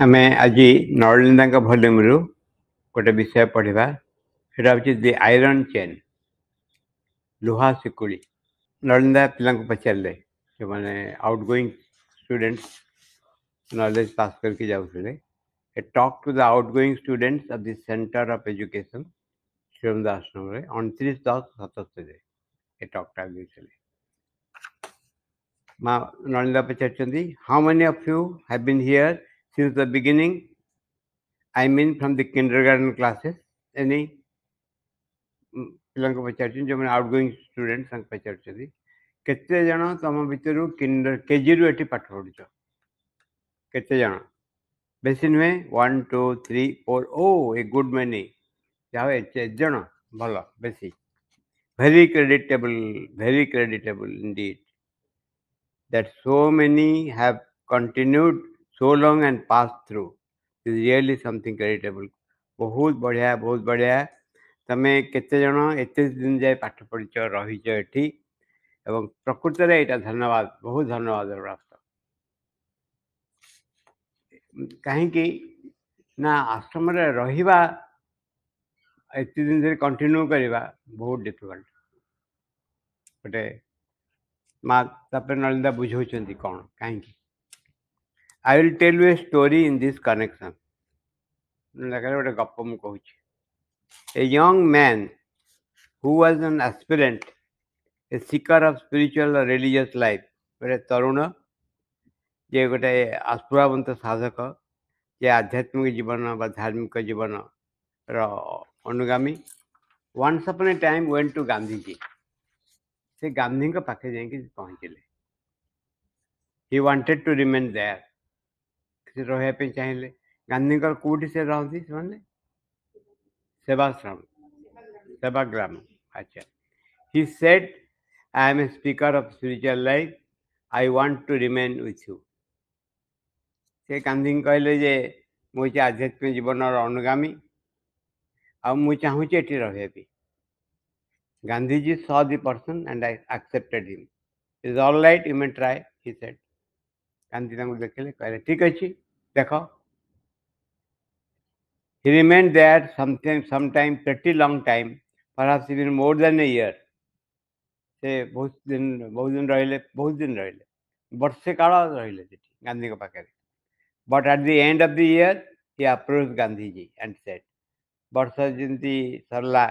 आमे आज नलिंदा भल्यूम रु गोटे विषय पढ़ा सेटा हूँ दि आयरन चेन लुहा शिकुड़ी। नलिंदा पिला पचारे जो मैंने outgoing students knowledge pass करके जाऊे a talk to the outgoing students of the centre of education Sri Aurobindo Ashram 29/10/77 ए टॉकटा देते माँ नलिंदा पचार how many of you have been here since the beginning I mean from the kindergarten classes. Any पिला पचार जो मैंने आउटगोइंग स्टूडेंट्स पचार केते जन तुम भितर केजी रु ये पाठ पढ़ुच केते जन बेसी नुहे 1 2 3 4 ओ ए गुड मैनी जाओ जन भल बेसी very creditable indeed that so many have continued so long and passed through is really something creditable. बहुत बढ़िया तमें केते जन एते दिन जाए पाठ पढ़िच रहीच एठी एवं प्रकृत में यहाँ धन्यवाद बहुत धन्यवाद प्राप्त कहीं ना आश्रम रहिबा एते दिन से कंटिन्यू करवा बहुत डिफिकल्ट गोटे माँ तापर नलिंदा बुझाऊँ कौन कहीं I will tell you a story in this connection गोटे गप मुझे कहूँ a young man who was an aspirant a seeker of spiritual और रिलीजियस लाइफ गोटे तरुण जे गोटे आस्फुरावंत साधक जे आध्यात्मिक जीवन व धार्मिक जीवन अनुगामी once upon a time went to Gandhiji से गांधी पाखे जाकि पहुँचले he wanted to remain there रही चाहिए गांधी कौटी से रहती से सेवाग्राम अच्छा he said I am a speaker of spiritual life I want to remain with you से गांधी कहले जे मुझे आध्यात्मिक जीवन अनुगामी आ मु चाहूँ ये रही Gandhiji saw the person and I accepted him. It is all right, you may try, he said. Gandhi देखले कहले ठीक अच्छी देख he remained there sometime pretty long time, perhaps even more than a year. से बहुत दिन रहिले वर्षे काल रहिले गांधी के पाखे but at the end of the year he approached Gandhiji and said वर्ष जमी सरला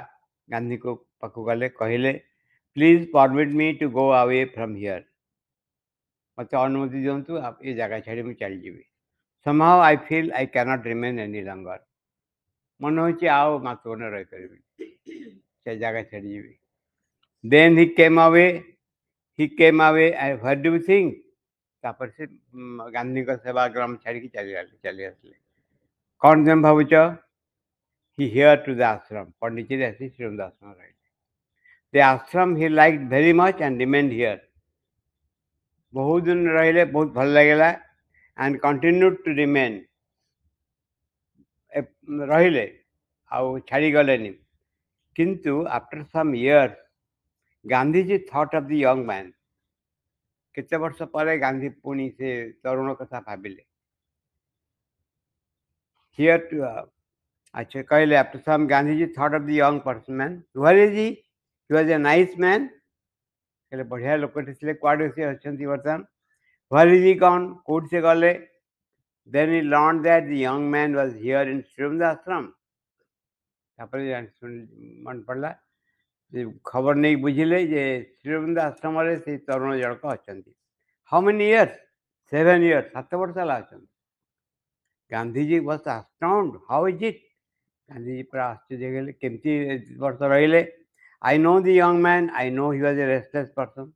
गांधी को पाखु गले कहले please permit me to go away from here मत अनुमति दिंतु आप ये जगह छाड़ी मुझे चल जी somehow I feel I cannot remain any longer मन हो आओ मतोन रही से जगह छाड़ी जी then he came away and what do you think तापर से गांधी का सेवाग्राम छाड़ी चली आसले कौन तुम भावुच he here to the ashram पंडित आसी श्रीरंदा आश्रम रही the ashram he liked very much and remained here बहुत दिन रहिले बहुत भल लगेला and continued to remain रहिले आउ छाड़ी गलेनी किंतु after some years Gandhiji thought of the young man केते वर्ष पर गांधी पुणी से तरुण कथा भाविले here to अच्छा कहले after some Gandhiji thought of the young person man where is he was a nice man कहले बढ़िया लोक थे कुआडे से अच्छी बर्तमान where is he gone code से गले then he learned that the young man was here in Sriranda ashram मन पड़ला खबर नहीं बुझिले जे श्रीरंदा आश्रम से तरुण जनक अच्छा हाउ मेनी इयर्स 7 years 7 वर्ष अच्छा Gandhiji was astound how is it Gandhiji पूरा आश्चर्य गले केमती वर्ष रहिले I know the young man, I know he was a restless person.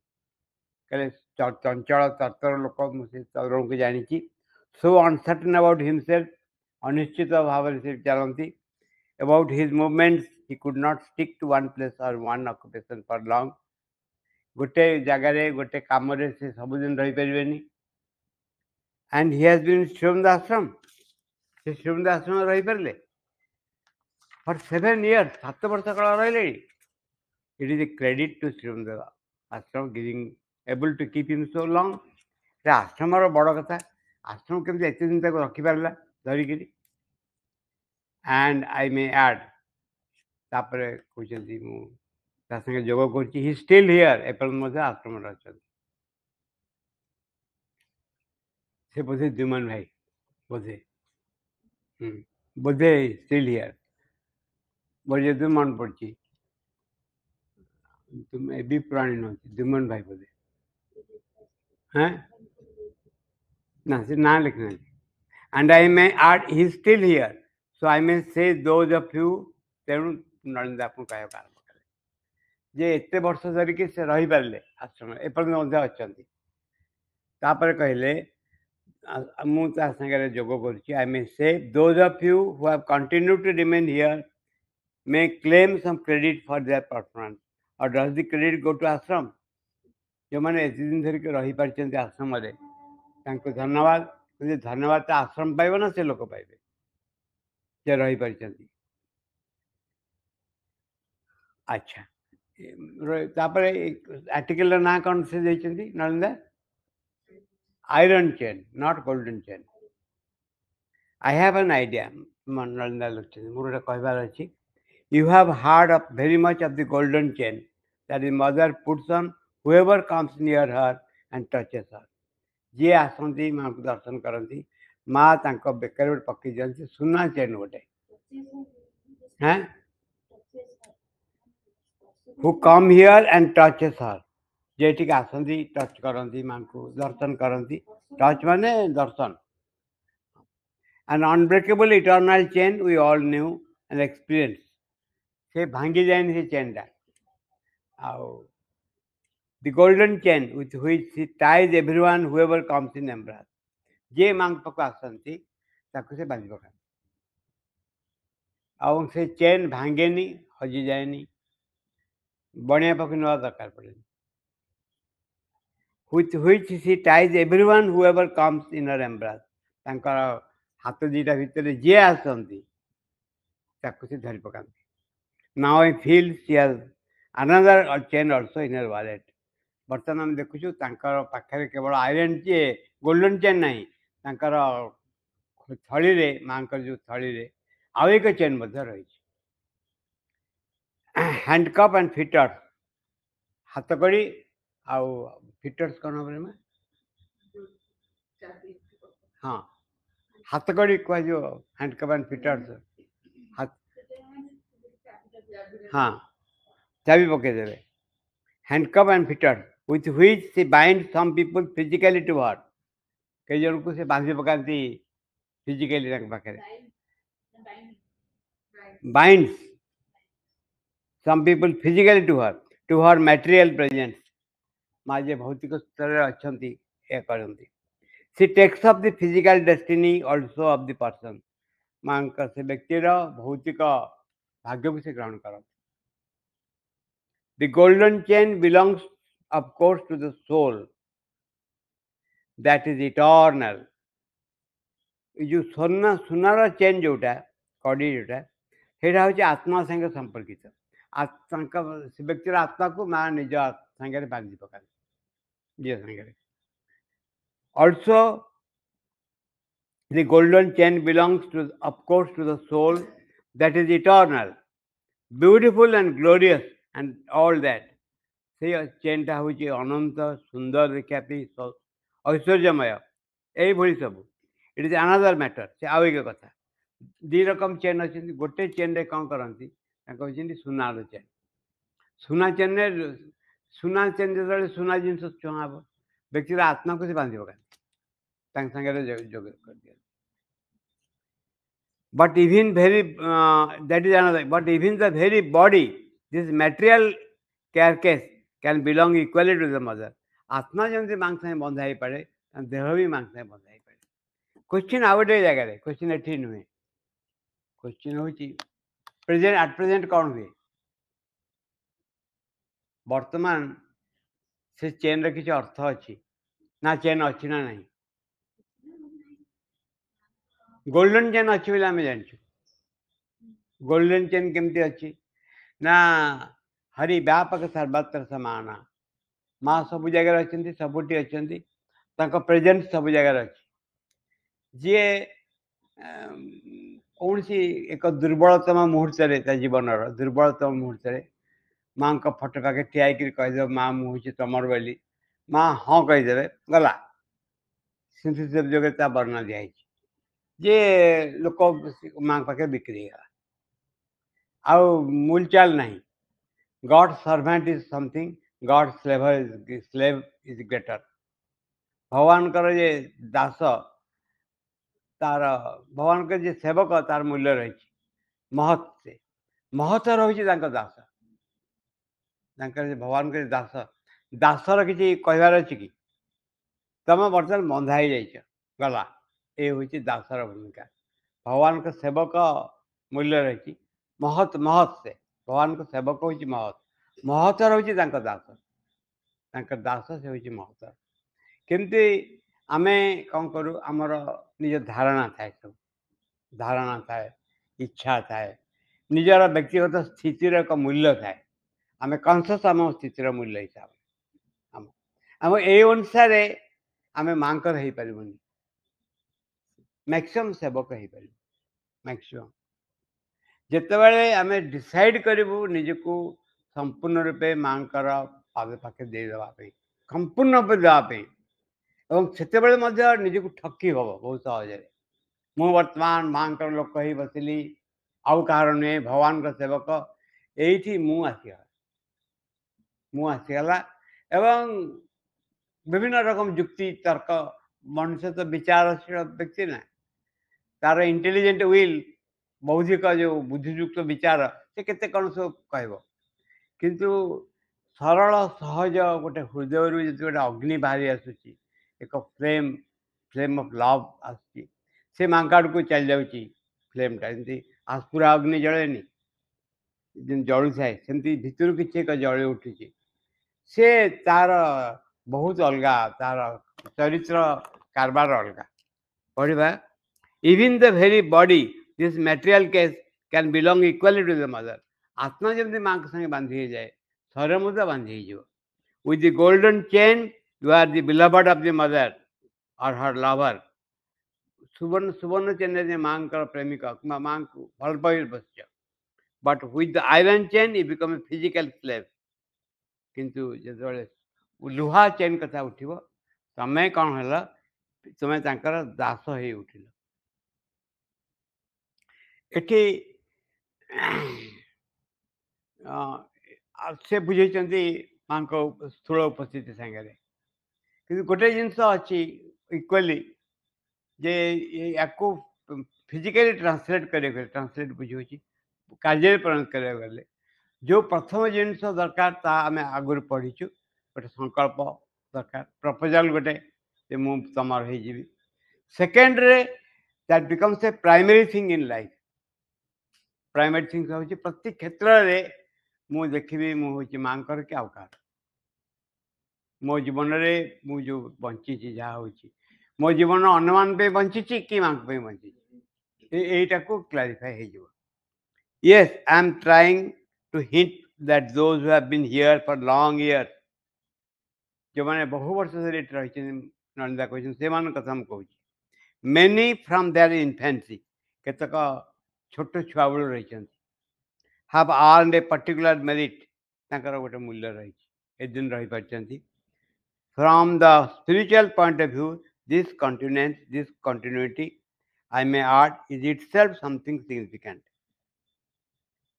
कहले चंचल तत्पर लोक मुझे तरुण को जानी so uncertain about himself अनिश्चित भाव से चलती about his movements he could not stick to one place or one occupation for long गोटे जगार गोटे काम से सबुदिन रही पारे and he has been Sriranda ashram से Sriranda ashram रही पारे for 7 years 7 वर्ष काल रही it is a credit to Sriranda ashram giving able to keep him so long आश्रम बड़ कथा आश्रम केमती एत दिन तक रखी पारा धरिकी एंड आई मे ऐड तापरे कहते मुझे जोग कर हि स्टिल हियर एपर्यंत आश्रम अच्छा से बोधे द्युमन भाई बोधे बोधे स्टिल हियर बोझे तो मन पड़ी तुम ए पुराणी न द्युमन भाई बोधे हैं ना से ना लिखना and I may add he still here so I may say those of you तेणु नलिंदा को कह आरंभ कले जे एते वर्ष धरिकी से रही पारे आश्रम एपर्यंत अच्छा कहले मुझे जोग कर I may say those of you who have continue to remain here may claim some credit for their performance or does the credit go to ashram जो मैंने एत दिन धरिक रही पार्टी आश्रम धन्यवाद धन्यवाद तो आश्रम पाइब ना से लोक पाइबे जे रही पार्टी अच्छा तापर आर्टिकल ना कौन से देइछंती नलिंदा iron chain not golden chain I have an idea नलिंदा लिखते मोर कहबार अच्छी You have heard of very much of the golden chain that the mother puts on whoever comes near her and touches her. जी आसती माँ को दर्शन करती माँ तांको बेकर गोटे पकई दिखती सुना चेन गोटे हैं who come here and touches her जेठी आसती टच करती माँ को दर्शन करती टच माने दर्शन an unbreakable eternal chain we all knew and experienced से भांगी जाए से चेन टा the golden chain with which he ties everyone whoever comes in embrace जे मांग पक आसती ताको से बांधी पका और से चेन भांगेनी हजि जाएनी बनिया पक नवा दरकार पड़े with which he ties everyone whoever comes in her embrace तांकर हाथ दीटा भितर जे आसती ताको से धरी पकाती Now I feel she has another chain also in her wallet. बर्तमान आम देखुचु तांकर पाखरे केवल आयरन चे गोल्डन चेन नहीं तांकर थली रे मांकर जो थली रे आउ एक चेन मध्य रही हैंडकप एंड फिटर्स हाथकड़ी आउ फिटर्स कौन हम हाँ हाथकड़ी कह जो हैंडकप एंड फिटर्स हाँ चाबी पकई देवे handcuff and fitter with which she binds some people physically to her कई जन को से बांधी पकाती फिजिकली रख पाखे binds some people physically to her material presence माजे भौतिक स्तर अच्छंती ए करंती she takes up the physical destiny also of the person मांक से व्यक्तिर भौतिक भाग्य को से ग्रहण करती The golden chain belongs, of course, to the soul that is eternal. जो सुनार चेन जोटा कड़ी जोटा सेटा हूँ आत्मा संगे संपर्कित व्यक्तिर आत्मा को माँ निज संगे बांधी पका जी संगे also the golden chain belongs to of course to the soul that is eternal, beautiful and glorious and all that. से चेन टा हूँ अनंत सुंदर देखा ऐश्वर्यमय यही सब इट इज अनदर मैटर से आउ एक कथा दी रकम चेन अच्छे गोटे चेन रे कौन करती सुनार चेन सुना चेन सुना चेन जो सुना जिन छुआ हम व्यक्तिर आत्मा को से बांधी पका सागे जोग कर दिया but even very that is another but even the very body this material carcass can belong equally to the mother आत्मा जमी मांग सागे बंधा ही पड़े देह भी मांग सागे बंधा ही पड़े क्वेश्चन आ गए जगह क्वेश्चन एटी नुहे क्वेश्चन हूँ प्रेजेंट एट प्रेजेंट कौन हुए वर्तमान से चेन रे किसी अर्थ अच्छी ना चेन अच्छी ना नहीं गोल्डन चेन अच्छी बोले आम जानचु गोल्डन चेन केमती अच्छी ना हरि व्यापक सर्वत्र समाना माँ सब जगह अच्छी सबुटी अच्छा प्रेजेंट सब जगह अच्छी जी କୌଣସି ଏକ ଦୁର୍ବଳତମ ମୁହୂର୍ତ୍ତରେ ତା ଜୀବନର ଦୁର୍ବଳତମ ମୁହୂର୍ତ୍ତରେ ମାଆଙ୍କ ଫଟୋ ପାଖେ ଠିଆ ହେଇକିରି କହିଦେବ ମା ମୁଁ ହେଉଛି ତମର ବୋଲି ମା ହଁ କହିଦେବେ ଗଲା। ସିନ୍ଥେସିସ୍ ଯୋଗେ ତା ବର୍ଣ୍ଣନା ଦିଆହେଇଛି ଯେ ଲୋକ ମାଆଙ୍କ ପାଖରେ ବିକ୍ରି ହେଇଗଲା ଆଉ ମୂଲଚାଲ ନାହିଁ। God servant is something, God slave is greater. ଭଗବାନଙ୍କର ଯେ ଦାସ ତାର ଭଗବାନଙ୍କର ଯେ ସେବକ ତାର ମୂଲ୍ୟ ରହିଛି ମହତ୍ ସେ ମହତ ରହୁଛି ତାଙ୍କ ଦାସ। ତାଙ୍କର ଯେ ଭଗବାନଙ୍କର ଦାସ ଦାସର କିଛି କହିବାର ଅଛି କି? ତମେ ବର୍ତ୍ତମାନ ବନ୍ଧା ହେଇଯାଇଛ ଗଲା। ଏ ହେଉଛି ଦାସର ଭୂମିକା। ଭଗବାନଙ୍କ ସେବକ ମୂଲ୍ୟ ରହିଛି ମହତ୍ ମହତ୍ ସେ ଭଗବାନଙ୍କ ସେବକ ହେଉଛି ମହତ୍ ମହତ ରହୁଛି ତାଙ୍କ ଦାସ। ତାଙ୍କ ଦାସ ସେ ହେଉଛି ମହତ। କେମିତି ଆମେ କ'ଣ କରୁ ଆମର ନିଜ ଧାରଣା ଥାଏ ସବୁ ଧାରଣା ଥାଏ ଇଚ୍ଛା ଥାଏ ନିଜର ବ୍ୟକ୍ତିଗତ ସ୍ଥିତିର ଏକ ମୂଲ୍ୟ ଥାଏ। ଆମେ କନସିୟସ୍ ଆମ ସ୍ଥିତିର ମୂଲ୍ୟ ହିସାବରେ ଆମ ଏଇ ଅନୁସାରେ ଆମେ ମାଙ୍କର ହେଇପାରିବୁନି। ମ୍ୟାକ୍ସିମମ୍ ସେବକ ହେଇପାରିବୁ ମ୍ୟାକ୍ସିମମ୍ ଯେତେବେଳେ ଆମେ ଡିସାଇଡ୍ କରିବୁ ନିଜକୁ ସମ୍ପୂର୍ଣ୍ଣ ରୂପେ ମାଙ୍କର ପାଦ ପାଖେ ଦେଇଦେବା ପାଇଁ ସମ୍ପୂର୍ଣ୍ଣ ରୂପେ ଦେବା ପାଇଁ ଏବଂ ସେତେବେଳେ ମଧ୍ୟ ନିଜକୁ ଠକି ହେବ ବହୁତ ସହଜରେ। ମୁଁ ବର୍ତ୍ତମାନ ମାଙ୍କର ଲୋକ ହେଇ ବସିଲି ଆଉ କାହାର ନୁହେଁ ଭଗବାନଙ୍କ ସେବକ ଏଇଠି ମୁଁ ଆସିଗଲା ଏବଂ ବିଭିନ୍ନ ରକମ ଯୁକ୍ତି ତର୍କ ମଣିଷ ତ ବିଚାରଶୀଳ ବ୍ୟକ୍ତି ନା ତାର ଇଣ୍ଟେଲିଜେଣ୍ଟ ୱିଲ୍ ବୌଦ୍ଧିକ ଯେଉଁ ବୁଦ୍ଧିଯୁକ୍ତ ବିଚାର ସେ କେତେ କ'ଣ ସବୁ କହିବ କିନ୍ତୁ ସରଳ ସହଜ ଗୋଟେ ହୃଦୟରୁ ଯଦି ଗୋଟେ ଅଗ୍ନି ବାହାରି ଆସୁଛି ଏକ ଫ୍ଲେମ୍ ଅଫ୍ ଲଭ୍ ଆସୁଛି ସେ ମାଙ୍କ ଆଡ଼କୁ ଚାଲି ଯାଉଛି ଫ୍ଲେମ୍ଟା ଯେମିତି ଆସ୍ପୁରା ଅଗ୍ନି ଜଳେନି ଯେମିତି ଜଳୁଥାଏ ସେମିତି ଭିତରୁ କିଛି ଏକ ଜଳି ଉଠୁଛି। ସେ ତାର ବହୁତ ଅଲଗା ତାର ଚରିତ୍ର କାରବାର ଅଲଗା। ପଢ଼ିବା even the very body this material case can belong equally to the mother. ଆତ୍ମା ଯେମିତି ମାଙ୍କ ସାଙ୍ଗେ ବାନ୍ଧି ହେଇଯାଏ ଶରୀର ମଧ୍ୟ ବାନ୍ଧି ହେଇଯିବ। With the golden chain you are the beloved of the mother or her lover. ସୁବର୍ଣ୍ଣ ଚେନ୍ରେ ମାଙ୍କର ପ୍ରେମିକ କିମ୍ବା ମାଙ୍କୁ ଭଲ ପାଇ ବସିଛ but with the iron chain you become a physical slave. କିନ୍ତୁ ଯେତେବେଳେ ଲୁହା ଚେନ୍ କଥା ଉଠିବ ତମେ କ'ଣ ହେଲ ତୁମେ ତାଙ୍କର ଦାସ ହେଇ ଉଠିଲ। ଏଠି ସେ ବୁଝେଇଛନ୍ତି ମାଙ୍କ ସ୍ଥୂଳ ଉପସ୍ଥିତି ସାଙ୍ଗରେ କିନ୍ତୁ ଗୋଟେ ଜିନିଷ ଅଛି ଇକ୍ୱାଲି ଯେ ୟାକୁ ଫିଜିକାଲି ଟ୍ରାନ୍ସଲେଟ୍ କରିବାକୁ ଗଲେ ଟ୍ରାନ୍ସଲେଟ୍ ବୁଝିହେଉଛି କାର୍ଯ୍ୟରେ ପରିଣତ କରିବାକୁ ଗଲେ ଯେଉଁ ପ୍ରଥମ ଜିନିଷ ଦରକାର ତାହା ଆମେ ଆଗରୁ ପଢ଼ିଛୁ ଗୋଟେ ସଂକଳ୍ପ ଦରକାର ପ୍ରପୋଜାଲ୍ ଗୋଟେ ଯେ ମୁଁ ତମର ହେଇଯିବି। ସେକେଣ୍ଡରେ that becomes A primary thing in life. Primary thing ହେଉଛି ପ୍ରତି କ୍ଷେତ୍ରରେ ମୁଁ ଦେଖିବି ମୁଁ ହେଉଛି ମାଙ୍କର କି ଆଉ କାହାର। ମୋ ଜୀବନରେ ମୁଁ ଯେଉଁ ବଞ୍ଚିଛି ଯାହା ହେଉଛି ମୋ ଜୀବନ ଅନ୍ୟମାନଙ୍କ ପାଇଁ ବଞ୍ଚିଛି କି ମାଙ୍କ ପାଇଁ ବଞ୍ଚିଛି এইটাକୁ କ୍ଲାରିଫାଏ ହେଇଯିବ। Yes I M trying two hint that those who have been here for long years ଯେଉଁମାନେ ବହୁ ବର୍ଷ ଧରି ଏଠି ରହିଛନ୍ତି ନଳିନ୍ଦା କହିଛନ୍ତି ସେମାନଙ୍କ କଥା ମୁଁ କହୁଛି। ମେନି ଫ୍ରମ୍ ଦେୟାର ଇନଫାନ୍ସି କେତେକ ଛୋଟ ଛୁଆ ବେଳୁ ରହିଛନ୍ତି ହାଭ୍ ଆର୍ନଡ ଏ ପର୍ଟିକୁଲାର ମେରିଟ୍ ତାଙ୍କର ଗୋଟେ ମୂଲ୍ୟ ରହିଛି ଏଦିନ ରହିପାରିଛନ୍ତି। From the spiritual point of view, this continuity, I may add, is itself something significant.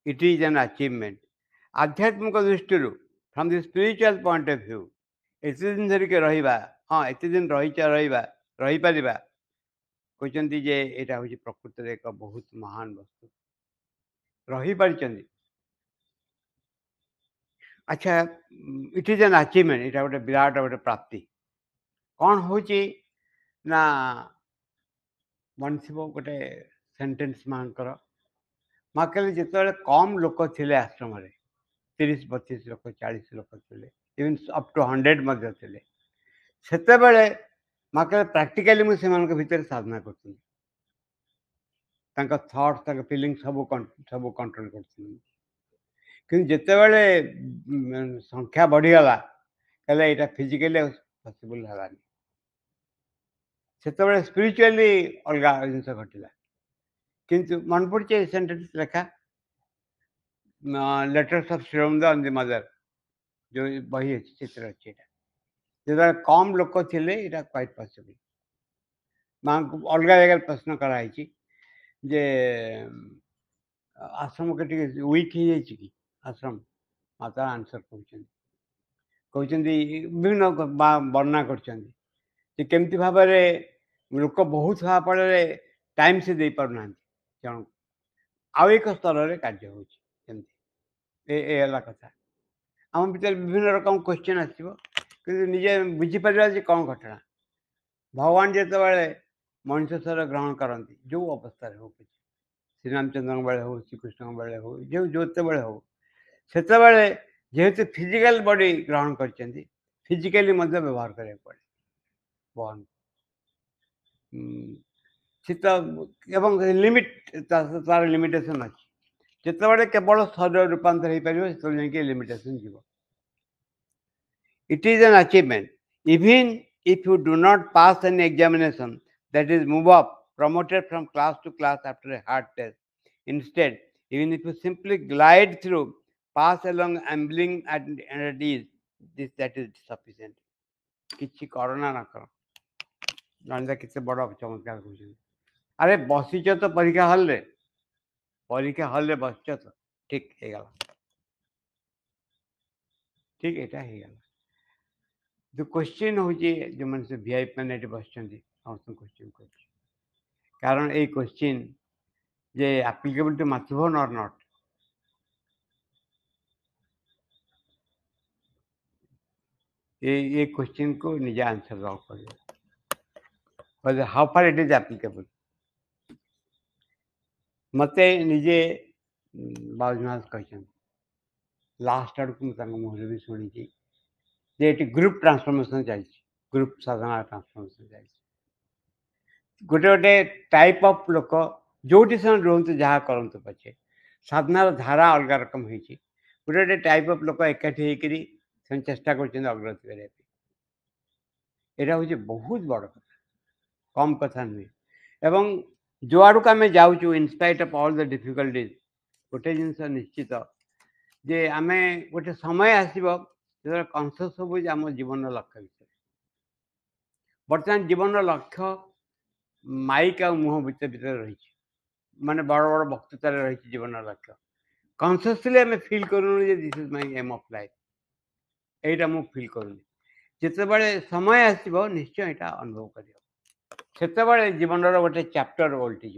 It is an achievement. आध्यात्मिक दृष्टिରୁ from the spiritual point of view, ଏତେ ଦିନ ଧରିକି ରହିବା ହଁ ଏତେ ଦିନ ରହିପାରିବା କହିଛନ୍ତି ଯେ ଏଇଟା ହେଉଛି ପ୍ରକୃତରେ ଏକ ବହୁତ ମହାନ ବସ୍ତୁ ରହିପାରିଛନ୍ତି। ଆଚ୍ଛା ଇଟ୍ ଇଜ୍ ଆନ୍ ଆଚିଭମେଣ୍ଟ ଏଇଟା ଗୋଟେ ବିରାଟ ଗୋଟେ ପ୍ରାପ୍ତି। କ'ଣ ହେଉଛି ନା ମଣିଷ ଗୋଟେ ସେଣ୍ଟେନ୍ସ ମାଙ୍କର ମା କହିଲେ ଯେତେବେଳେ କମ୍ ଲୋକ ଥିଲେ ଆଶ୍ରମରେ 30-32 ଲୋକ 40 ଲୋକ ଥିଲେ ଇଭନ୍ ଅପ୍ ଟୁ 100 ମଧ୍ୟ ଥିଲେ ସେତେବେଳେ ମା କହିଲେ ପ୍ରାକ୍ଟିକାଲି ମୁଁ ସେମାନଙ୍କ ଭିତରେ ସାଧନା କରୁଥିଲି ତାଙ୍କ ଥଟ୍ସ ତାଙ୍କ ଫିଲିଙ୍ଗ ସବୁ କଣ୍ଟ୍ରୋଲ କରୁଥିଲି। କିନ୍ତୁ ଯେତେବେଳେ ସଂଖ୍ୟା ବଢ଼ିଗଲା କହିଲେ ଏଇଟା ଫିଜିକାଲି ପସିବୁଲ ହେଲାନି ସେତେବେଳେ ସ୍ପିରିଚୁଆଲି ଅଲଗା ଜିନିଷ ଘଟିଲା। किंतु मन पड़े सेंटेंस लेखा लेटर्स ऑफ श्रीरामदा ऑन द मदर जो बही अच्छी चित्र अच्छी जो कम लोक थे यहाँ क्वाइट पॉसिबल माँ को अलग जगह प्रश्न कराई जे आश्रम के वीक हो जाए कि आश्रम माता आंसर कहते विभिन्न वर्णना करमती भाव लोक बहुत हवा फल टाइम से दे पारना जन आउ एक स्तर में कार्य होला कथा आम भर विभिन्न रकम क्वेश्चन आसो निजे बुझीपर कौन घटना भगवान जो मनुष्य शरीर ग्रहण करती जो अवस्था हो श्री रामचंद्र बेले हो श्रीकृष्ण बेले हो जो जोते बेले हो से जेहेतु फिजिकल बॉडी ग्रहण कर फिजिकली व्यवहार करा पड़े भगवान शीत एवं लिमिट तार लिमिटेशन अच्छी जिते केवल शरीर रूपांतर हो पार से लिमिटेशन जीव it is an achievement even if you do not pass an examination that is move up promoted from class to class after a hard test instead even if you simply glide through pass along ambling at ease this that is sufficient किसी करना ना करो जानता कितने बड़ा चमत्कार कर अरे बसीच तो परीक्षा हल रे बसच तो ठीक है ठीक यहाँ जो क्वेश्चन हूँ जो मन से वीआईपी मैंने बस क्वेश्चन कर कारण ये क्वेश्चन जे एप्लिकेबल टू मातृभुवन और नॉट ये क्वेश्चन को निजे आंसर दवा पड़े how far it is applicable मत निजे बाबूनाथ कहते लास्ट आड़ को मुहर भी शुणी जे ग्रुप ट्रांसफॉर्मेशन चलती ग्रुप साधना ट्रांसफॉर्मेशन चलती गोटे गोटे टाइप ऑफ लोक जो रुहतु जहाँ करतु पचे साधनार धारा अलग रकम होती गोटे गोटे टाइप ऑफ लोक एकाठी होकर चेष्टा कर अग्रगति करने यहाँ हूँ बहुत बड़ कथा कम कथा नुहे एवं जो आड़ को आम जाऊँ इनस्पाइट ऑफ ऑल द डिफिकल्टीज गोटे जिनस निश्चित जे आम गोटे समय आसो जो कनसियस हबू आम जीवन लक्ष्य विषय बर्तमान जीवन लक्ष्य माइक आ मुह भितर भितर रही माने बड़ बड़ वक्तृतार रही जीवन लक्ष्य कनसियसली आम फिल करूँ this is my aim of life यहीटा मुझे फिल करूँ जिते समय आसो निश्चय यहाँ अनुभव कर जीवन गोटे चैप्टर ओल्टी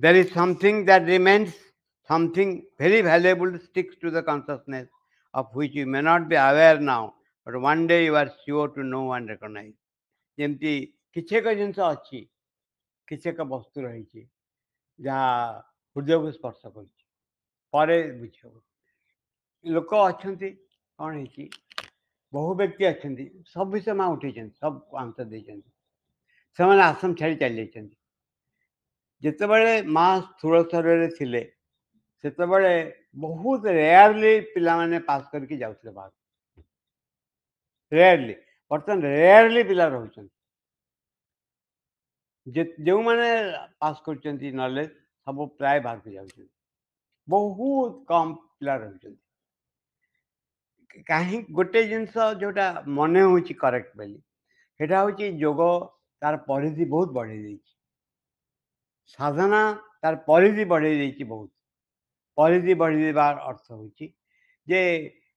there is something that remains something very valuable sticks to the consciousness of which you may not be aware now but one day you are sure to know and recognise जमती किछेक जिनस अच्छी किछेक वस्तु रही जहाँ हृदय को स्पर्श कर बुझ लोक अच्छा कौन है बहु व्यक्ति अच्छा सब विषय माँ उठे सब आंसर देते से आश्रम छाड़ी चली जाते जिते माँ स्थूल शरीर थे से बहुत रेयरली पिला माने पास करके जाते बाहर रेयरली बर्तमान रेयरली पिला रोच जो मैंने पास कर नॉलेज सब प्राय बाहर को जाऊँ बहुत कम पिला रोच कहीं गोटे जिनस जोटा मन हो करेक्ट बोली सेटा हूँ योग तार परिधि बहुत बढ़े साधना तार परिधि बढ़े बहुत परिधि बढ़ेबार अर्थ हूँ जे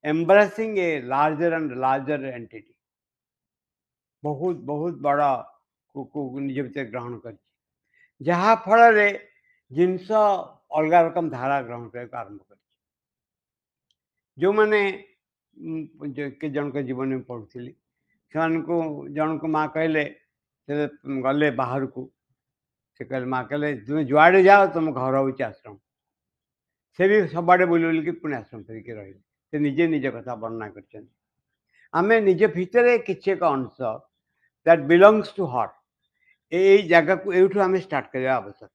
embracing a larger and larger entity बहुत बहुत बड़ा को निज भर ग्रहण कर जहाँ फल जिनस अलग रकम धारा ग्रहण करने आरंभ कर जो मैंने जन के जीवन में पढ़ुली से जन को माँ कहले गले बाहर को से कहले माँ कहले तुम जुआड़े जाओ तुम घर हूँ आश्रम से भी सब आड़े बुल बुल पुणी आश्रम फेरिक रही से निजे निज कथा वर्णना कर आम निज भितर किसी एक अंश दैट बिलोंग्स टू हार्ट यही जगह को यूँ आम स्टार्ट करवा आवश्यक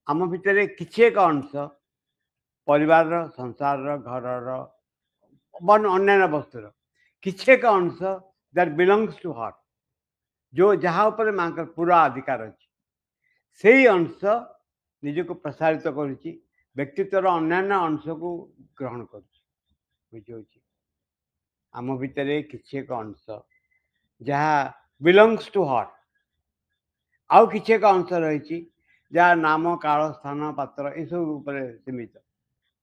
आम भितर किसी एक अंश परिवार संसार घर वन अन्य वस्तुर किसी एक अंश दैट बिलोंग्स टू हार्ट जो जहाँ ऊपर माँ का पूरा अधिकार अच्छी से अंश निज को प्रसारित करुच्ची व्यक्तित्वर अन्यान्य अंश को ग्रहण कर बुझे आम भितर किसी एक अंश जहाँ बिलंग्स टू हर आउ किसी एक अंश रही जहाँ नाम काल स्थान पात्र ये सब सीमित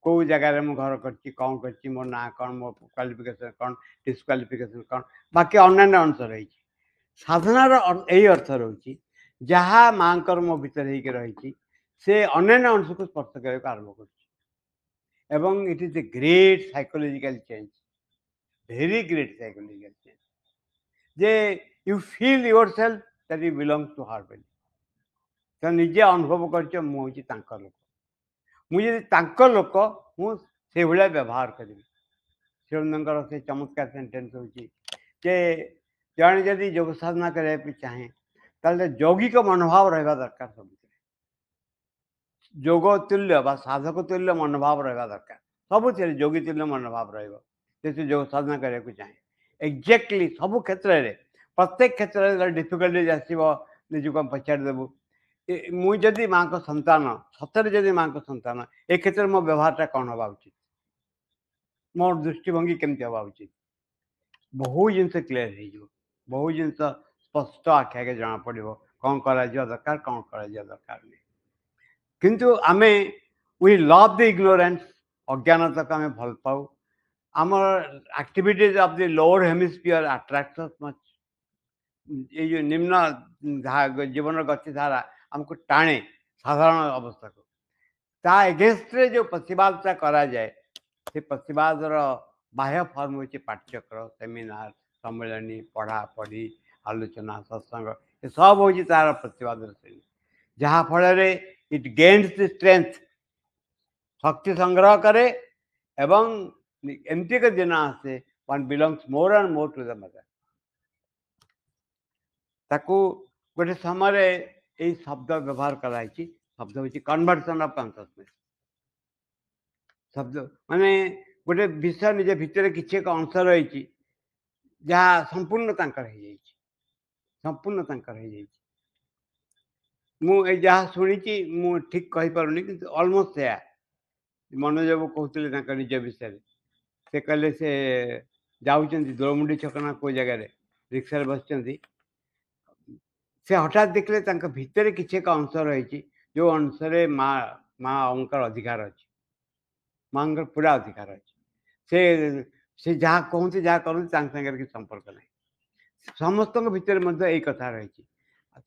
कौ जगार मु घर कर कौन कर मो ना कौन मो क्वालिफिकेशन कौन डिस्क्वालिफिकेशन कौन बाकी अन्यान्य अंश रही साधनार यही अर्थ रही जहाँ माँ मो भितर रही से अन्यान्य अंश को स्पर्श करने आरंभ कर it is a great psychological change very great psychological change जे you feel yourself that you belongs to her बेली तो निजे अनुभव कर मुझे लोक मुझे लोक मुझे भाया व्यवहार करी शिवानंद से चमत्कार सेन्टेन्स होचे जड़े जदि योग साधना करने चाहे ताले यौगिक मनोभाव रहा दरकार सब योग तुल्य साधक तुल्य मनोभाव रहा दरकार सब योगी तुल्य मनोभाव रही योग साधना करने को चाहे एक्जाक्टली सब क्षेत्र में प्रत्येक क्षेत्र में डिफिकल्टीज आसो निजुक पचारिदेबू मुझे माँ को संतान सतरे जदि माँ को संतान ए क्षेत्र में मो व्यवहारटा कौन हवा उचित मोर दृष्टिभंगी केमती हवा उचित बहु जिन क्लीयर हो बहु जिन स्पष्ट आखे जना पड़ो कौन कर दरकार कौन कर दरकार नहीं किंतु आमे वी लव द इग्नोरेंस अज्ञानता को आम भल पाऊ आमर activities of the lower hemisphere attracts us much ये जो निम्न जीवन गतिधारा हमको टाणे साधारण अवस्था को ता एगेंस्ट रे जो प्रतिवादता करा जाए से प्रतिवादर बाह्य फर्म हो पाठ्यक्रम सेमिनार सम्मेलनी पढ़ा पढ़ी आलोचना सत्संग ये सब हो तार प्रतिवाद श्रेणी जहाँ फल इट गेन्स द स्ट्रेंथ शक्ति संग्रह करे एवं एमती एक दिन आसे one belongs more and more to the mother ताकू गोटे समय यही शब्द व्यवहार कराई शब्द हूँ कन्वर्सन ऑफ कॉन्शियसनेस शब्द माने गोटे विषय निज भितर किसी एक अंश रही जहाँ संपूर्ण संपूर्ण मुझे जहाँ शुणी मु ठीक कही पारुनी कि ऑलमोस्ट से मनोज बाबू कहते निज विषय से कहले से जाऊँ दोलमुंडी छकना को जगह रिक्शा बस से हठात देखले भितर किसी एक अंश रही जो अंश माँ माँ अंकर अधिकार अच्छी माँ पूरा अधिकार अच्छे से जहाँ कहते जहाँ करते कि संपर्क नहीं समस्त भितर यही कथा रही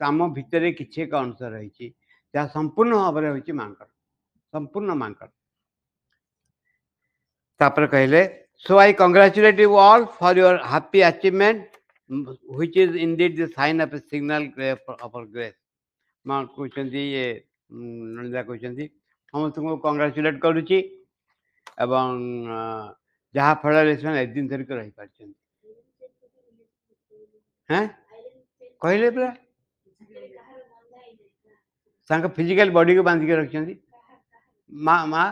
आम भितर किसी एक अंश रही जहाँ संपूर्ण भाव में हूँ माँ संपूर्ण माँ तापर कहले so I congratulate you all for your happy achievement which is indeed the sign of a signal of our grace माँ कहते ये नंदा कहते समस्त को कंग्रेचुलेट करुच्ची एवं जहाँ फल एक दिन धरिक रही पार्टी हैं कहले पूरा फिजिकल बॉडी को बांधिक रखी माँ माँ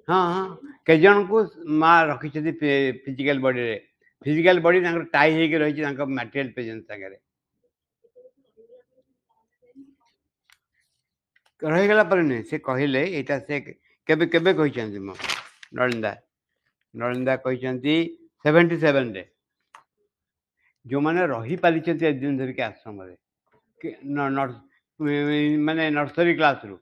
हाँ हाँ कई जन को माँ रखी फिजिकल बॉडी टाई हो रही मटेरियल प्रेजेंस सागर रहीगला नुहे से कहले यहाँ से केबे केबे कहते मो नलिंदा नलिंदा कहते 77 रे जो मैंने रही पारी एक दिन धरिक आश्रम माने नर्सरी क्लास रू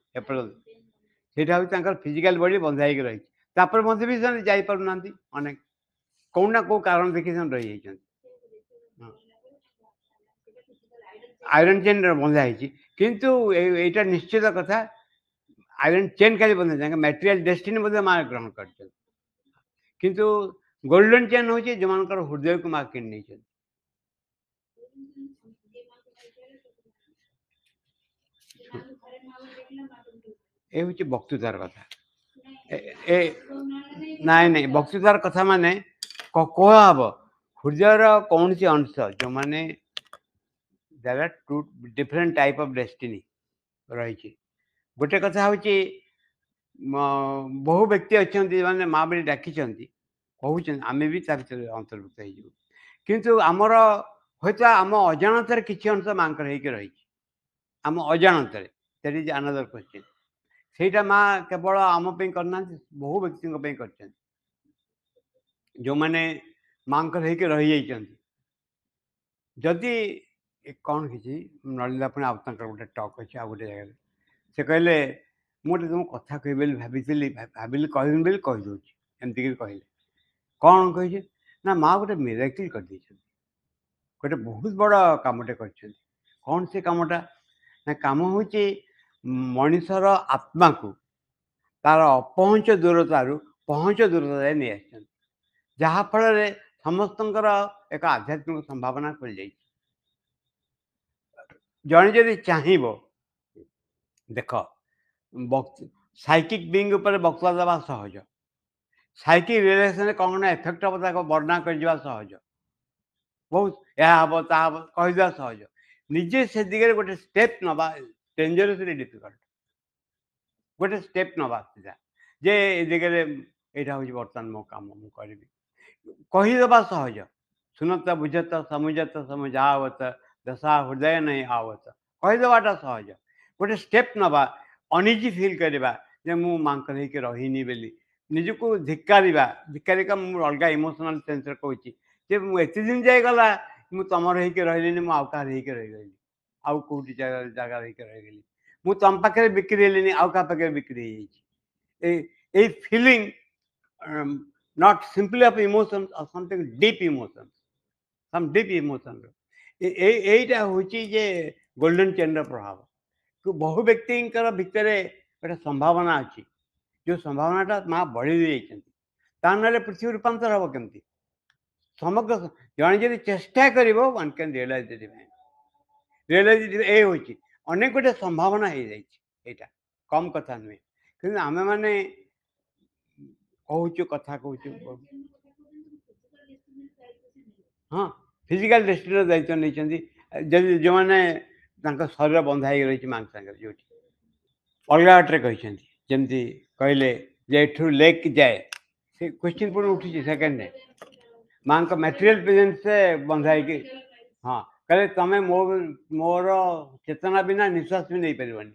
सेटा हूँ फिजिकल बॉडी बंधा हो रही मध्य भी जापार अनेक कौन ना कौ कारण देखी रही आयरन चेन बंधा किंतु यहाँ निश्चित कथा आयरन चेन खाली बंधा मटेरियल डेस्टिनी माँ ग्रहण कर किंतु गोल्डन चेन हूँ जो मान हृदय को माँ किन नहीं ये हूँ बक्तृतार कथा नाई नहीं बक्तृतार कथा माने कहब हृदयर कौन सी अंश जो मैंने there are two different type of destiny रही गोटे कथा हूँ बहु व्यक्ति अच्छा माँ बोली डाकी कहते आम भी अंतर्भुक्त हो କିନ୍ତୁ ଆମର ହୁଏତ ଆମ ଅଜାଣତରେ କିଛି ଅଂଶ ମାଙ୍କର ହେଇକି ରହିଛି। ଆମ ଅଜାଣତରେ। That is another question. ସେଇଟା ମା କେବଳ ଆମ ପାଇଁ କରିନାହାନ୍ତି, ବହୁ ବ୍ୟକ୍ତିଙ୍କ ପାଇଁ କରିଛନ୍ତି। ଯୋଉମାନେ ମାଙ୍କର ହେଇକି ରହିଯାଇଛନ୍ତି। ଯଦି କ'ଣ କିଛି ନଳିଲା ପୁଣି ଆଉ ତାଙ୍କର ଗୋଟେ ଟକ୍ ଅଛି ଆଉ ଗୋଟେ ଜାଗାରେ। ସେ କହିଲେ, "ମୁଁ ଗୋଟେ ତୁମକୁ କଥା କହିବି ବୋଲି ଭାବିଥିଲି, ଭାବିଲି କହିବିନି ବୋଲି କହିଦେଉଛି।" ଏମିତି କରି କହିଲେ। କ'ଣ କହିଛି? ନା ମା ଗୋଟେ ମିରାକିଲ୍ କରିଦେଇଛନ୍ତି। ଗୋଟେ ବହୁତ ବଡ଼ କାମଟେ କରିଛନ୍ତି। କ'ଣ ସେ କାମଟା? ନା କାମ ହେଉଛି ମଣିଷର ଆତ୍ମାକୁ ତାର ଅପହଞ୍ଚ ଦୂରତାରୁ ପହଞ୍ଚ ଦୂରତା ଯାଏ ନେଇ ଆସିଛନ୍ତି। ଯାହାଫଳରେ ସମସ୍ତଙ୍କର ଏକ ଆଧ୍ୟାତ୍ମିକ ସମ୍ଭାବନା ଖୋଲିଯାଇଛି। ଜଣେ ଯଦି ଚାହିଁବ, ଦେଖ ସାଇକିକ୍ ବିଙ୍ଗ ଉପରେ ବକ୍ତୃତା ଦେବା ସହଜ। ସାଇକିକ୍ ରିଲେସନରେ କ'ଣ ନା ଏଫେକ୍ଟ ହେବ ତାକୁ ବର୍ଣ୍ଣନା କରିଯିବା ସହଜ। ବହୁତ ଏହା ହେବ ତାହା ହେବ କହିଦେବା ସହଜ। ନିଜେ ସେ ଦିଗରେ ଗୋଟେ ଷ୍ଟେପ୍ ନେବା ଡେଞ୍ଜରସଲି ଡିଫିକଲ୍ଟ। ଗୋଟେ ଷ୍ଟେପ୍ ନେବା ସିଧା ଯେ ଏ ଦିଗରେ ଏଇଟା ହେଉଛି ବର୍ତ୍ତମାନ ମୋ କାମ, ମୁଁ କରିବି। କହିଦେବା ସହଜ। ଶୁଣତ ବୁଝତ ସମୁଜତ ସମୁଜାବତ ଦଶା ହୃଦୟ ନାହିଁ ଆବତ। କହିଦେବାଟା ସହଜ। ଗୋଟେ ଷ୍ଟେପ୍ ନେବା, ଅନିଜି ଫିଲ୍ କରିବା ଯେ ମୁଁ ମାଙ୍କର ହେଇକି ରହିନି ବୋଲି। ନିଜକୁ ଧିକ୍କାରିବା, ଧିକ୍କାରିକା ମୁଁ ଅଲଗା ଇମୋସନାଲ ସେନ୍ସରେ କହୁଛି ଯେ ମୁଁ ଏତେ ଦିନ ଯାଇଗଲା ମୁଁ ତମର ହେଇକି ରହିଲିନି, ମୁଁ ଆଉ କାହାର ହେଇକି ରହିଗଲି, ଆଉ କୋଉଠି ଜାଗାରେ ହେଇକି ରହିଗଲି। ମୁଁ ତମ ପାଖରେ ବିକ୍ରି ହେଲିନି, ଆଉ କାହା ପାଖରେ ବିକ୍ରି ହେଇଯାଇଛି। ଏଇ filling not simply of emotions or something deep emotions, some deep emotion. এইটা হচ্ছে যে গোল্ডেন চেন্ডর প্রভাব। বহু ব্যক্তিଙ୍କର ଭିତରେ ଗୋଟେ ସମ୍ଭାବନା ଅଛି, ଯେଉଁ ସମ୍ଭାବନାଟା ମା ବଢ଼େଇ ଦେଇଛନ୍ତି। ତା ନହେଲେ ପୃଥିବୀ ରୂପାନ୍ତର ହେବ କେମିତି? ସମଗ୍ର ଜଣେ ଯଦି ଚେଷ୍ଟା କରିବ, one can realise the divine. Realise ଏ ହେଉଛି ଅନେକ ଗୋଟେ ସମ୍ଭାବନା ହେଇଯାଇଛି। ଏଇଟା କମ୍ କଥା ନୁହେଁ। କିନ୍ତୁ ଆମେମାନେ କହୁଛୁ, କଥା କହୁଛୁ। ହଁ, ଫିଜିକାଲ ଡେଷ୍ଟିନିର ଦାୟିତ୍ୱ ନେଇଛନ୍ତି। ଯଦି ଯେଉଁମାନେ ତାଙ୍କ ଶରୀର ବନ୍ଧା ହେଇକି ରହିଛି ମାଙ୍କ ସାଙ୍ଗରେ, ଯୋଉଠି ଅଲଗା ବାଟରେ କହିଛନ୍ତି, ଯେମିତି କହିଲେ ଯେ ଏଠୁ ଲେକ୍ ଯାଏ, ସେ କ୍ୱେଶ୍ଚିନ୍ ପୁଣି ଉଠୁଛି ସେକେଣ୍ଡରେ। ମାଙ୍କ ମ୍ୟାଟେରିଆଲ ପ୍ରେଜେନ୍ସରେ ବନ୍ଧା ହେଇକି, ହଁ କହିଲେ ତମେ ମୋର ଚେତନା ବିନା ନିଶ୍ୱାସ ବି ନେଇପାରିବନି।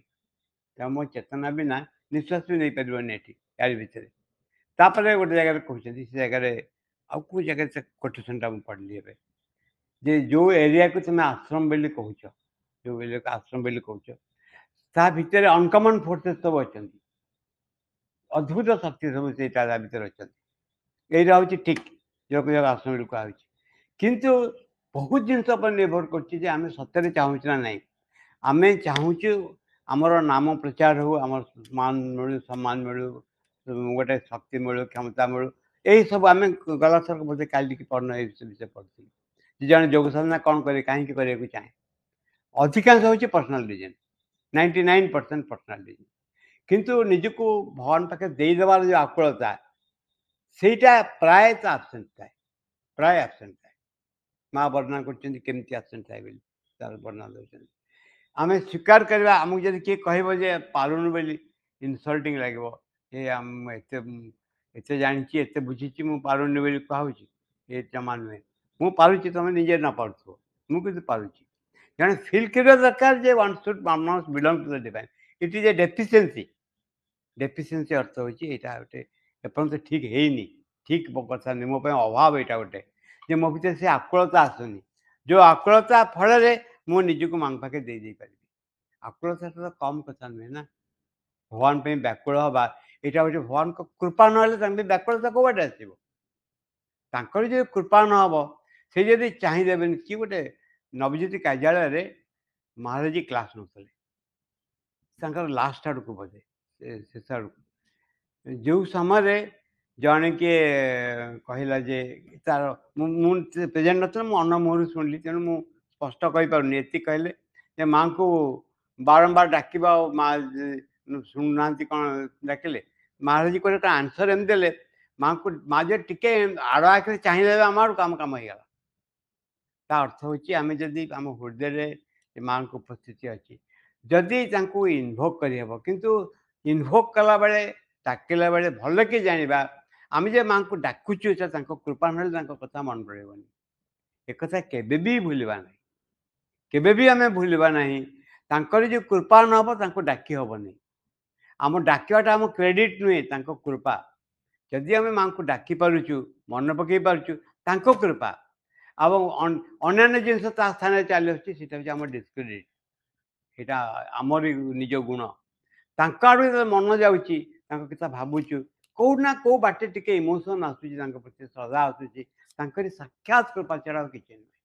ମୋ ଚେତନା ବିନା ନିଶ୍ୱାସ ବି ନେଇପାରିବନି ଏଠି ୟାରି ଭିତରେ। ତାପରେ ଗୋଟେ ଜାଗାରେ କହୁଛନ୍ତି, ସେ ଜାଗାରେ ଆଉ କେଉଁ ଜାଗାରେ ସେ କୋଟେସନଟା ମୁଁ ପଢ଼ିଲି ଏବେ, ଯେ ଯେଉଁ ଏରିଆକୁ ତୁମେ ଆଶ୍ରମ ବୋଲି କହୁଛ, ଯେଉଁ ଏରିଆକୁ ଆଶ୍ରମ ବୋଲି କହୁଛ, ତା ଭିତରେ ଅନକମନ୍ ଫୋର୍ସେସ୍ ସବୁ ଅଛନ୍ତି। ଅଦ୍ଭୁତ ଶକ୍ତି ସବୁ ସେଇଟା ତା ଭିତରେ ଅଛନ୍ତି। ଏଇଟା ହେଉଛି ଠିକ୍, ଯୋଉକୁ ଯାକ ଆଶ୍ରମ ବୋଲି କୁହାହେଉଛି। କିନ୍ତୁ ବହୁତ ଜିନିଷ ଉପରେ ନିର୍ଭର କରୁଛି ଯେ ଆମେ ସତରେ ଚାହୁଁଛୁ ନା ନାହିଁ। ଆମେ ଚାହୁଁଛୁ ଆମର ନାମ ପ୍ରଚାର ହଉ, ଆମର ମାନ ମିଳୁ, ସମ୍ମାନ ମିଳୁ, ଗୋଟେ ଶକ୍ତି ମିଳୁ, କ୍ଷମତା ମିଳୁ। ଏହିସବୁ ଆମେ ଗଲାଥରକ ବୋଧେ କାଲି ଟିକେ ପଢ଼ିନ ଏ ବିଷୟ ପଢ଼ିଥିଲି ଯେ ଜଣେ ଯୋଗ ସାଧନା କ'ଣ କରେ, କାହିଁକି କରିବାକୁ ଚାହେଁ। ଅଧିକାଂଶ ହେଉଛି ପର୍ସନାଲ ରିଜନ୍, 99% ପର୍ସନାଲ ରିଜନ୍। କିନ୍ତୁ ନିଜକୁ ଭଗବାନ ପାଖରେ ଦେଇଦେବାର ଯେଉଁ ଆକୁଳତା, ସେଇଟା ପ୍ରାୟତଃ ଆବସେଣ୍ଟ ଥାଏ, ପ୍ରାୟ ଆବସେଣ୍ଟ ଥାଏ। ମା ବର୍ଣ୍ଣନା କରୁଛନ୍ତି କେମିତି ଆବସେଣ୍ଟ ଥାଏ ବୋଲି, ତାର ବର୍ଣ୍ଣନା ଦେଉଛନ୍ତି। ଆମେ ସ୍ୱୀକାର କରିବା, ଆମକୁ ଯଦି କିଏ କହିବ ଯେ ପାରୁନୁ ବୋଲି, ଇନସଲ୍ଟିଂ ଲାଗିବ। ଏ ଏତେ ଜାଣିଛି, ଏତେ ବୁଝିଛି, ମୁଁ ପାରୁନି ବୋଲି କୁହାହେଉଛି। ଏ ଜମା ନୁହେଁ। ମୁଁ ପାରୁଛି, ତମେ ନିଜେ ନ ପାରୁଥିବ, ମୁଁ କିନ୍ତୁ ପାରୁଛି। ଜଣେ ଫିଲ୍ କରିବା ଦରକାର ଯେ one should must belong to the divine. It is a deficiency. Deficiency ଅର୍ଥ ହେଉଛି ଏଇଟା ଗୋଟେ ଏପର୍ଯ୍ୟନ୍ତ ଠିକ୍ ହେଇନି, ଠିକ୍ କଥା ନୁହେଁ, ମୋ ପାଇଁ ଅଭାବ ଏଇଟା ଗୋଟେ, ଯେ ମୋ ଭିତରେ ସେ ଆକୁଳତା ଆସୁନି। ଯେଉଁ ଆକୁଳତା ଫଳରେ ମୁଁ ନିଜକୁ ମାଙ୍କ ପାଖରେ ଦେଇପାରିବି। ଆକୁଳତାଟା ତ କମ୍ କଥା ନୁହେଁ ନା। ଭଗବାନ ପାଇଁ ବ୍ୟାକୁଳ ହେବା, ଏଇଟା ହେଉଛି ଭଗବାନଙ୍କ କୃପା ନହେଲେ ତାଙ୍କ ବ୍ୟାକୁଳତା କୋଉଆଡ଼େ ଆସିବ। ତାଙ୍କର ଯଦି କୃପା ନ ହେବ, ସେ ଯଦି ଚାହିଁଦେବେନି। କିଏ ଗୋଟେ ନବଜ୍ୟୋତି କାର୍ଯ୍ୟାଳୟରେ ମହାରାଜୀ କ୍ଲାସ୍ ନେଉଥିଲେ, ତାଙ୍କର ଲାଷ୍ଟ ଆଡ଼କୁ ବୋଧେ, ଶେଷ ଆଡ଼କୁ, ଯେଉଁ ସମୟରେ ଜଣେ କିଏ କହିଲା ଯେ ତାର ମୁଁ ପ୍ରେଜେଣ୍ଟ ନଥିଲା, ମୁଁ ଅନ୍ୟ ମୁହଁରୁ ଶୁଣିଲି, ତେଣୁ ମୁଁ ସ୍ପଷ୍ଟ କହିପାରୁନି। ଏତିକି କହିଲେ ଯେ ମାଙ୍କୁ ବାରମ୍ବାର ଡାକିବା, ଆଉ ମା ଶୁଣୁନାହାନ୍ତି, କ'ଣ ଡାକିଲେ ମହାରାଜୀ କହିଲେ କ'ଣ ଆନ୍ସର ଏମିତି ଦେଲେ, ମାଙ୍କୁ ମା ଯେ ଟିକେ ଆଡ଼ ଆଖିରେ ଚାହିଁଦେବେ ଆମ ଆଡ଼କୁ, କାମ ହେଇଗଲା। ତା ଅର୍ଥ ହେଉଛି ଆମେ ଯଦି ଆମ ହୃଦୟରେ ମାଙ୍କ ଉପସ୍ଥିତି ଅଛି, ଯଦି ତାଙ୍କୁ ଇନଭୋକ୍ କରିହେବ। କିନ୍ତୁ ଇନଭୋକ୍ କଲାବେଳେ, ଡାକିଲା ବେଳେ ଭଲ କି ଜାଣିବା, ଆମେ ଯେ ମାଙ୍କୁ ଡାକୁଛୁ, ସେ ତାଙ୍କ କୃପା ନହେଲେ ତାଙ୍କ କଥା ମନେ ରହିବନି। एकथा केबे भी भूलवा नहीं, केबे भी आमे भूलवा नहीं। तांकर जो कृपा न हबो तांको डाकी हबनी। आम डाकिवाटा आम क्रेडिट नुहे, तांको कृपा। जदि आमे मां को डाकी पारुचु, मन पकई पारुचु, तांको कृपा। अन्यान्य जिनस ता स्थान चली आसुची सेटा होची आम डिस्क्रेडिट। सेटा आमर निज गुण। तांका आडू जेतले मन जाउची, तांको किता भाबुचु, कोउ ना कोउ बाटे टिके इमोशन आसुची, तांको प्रति श्रद्धा आसुची, तांकरी साक्षात कृपा छड़ा किछि नहीं।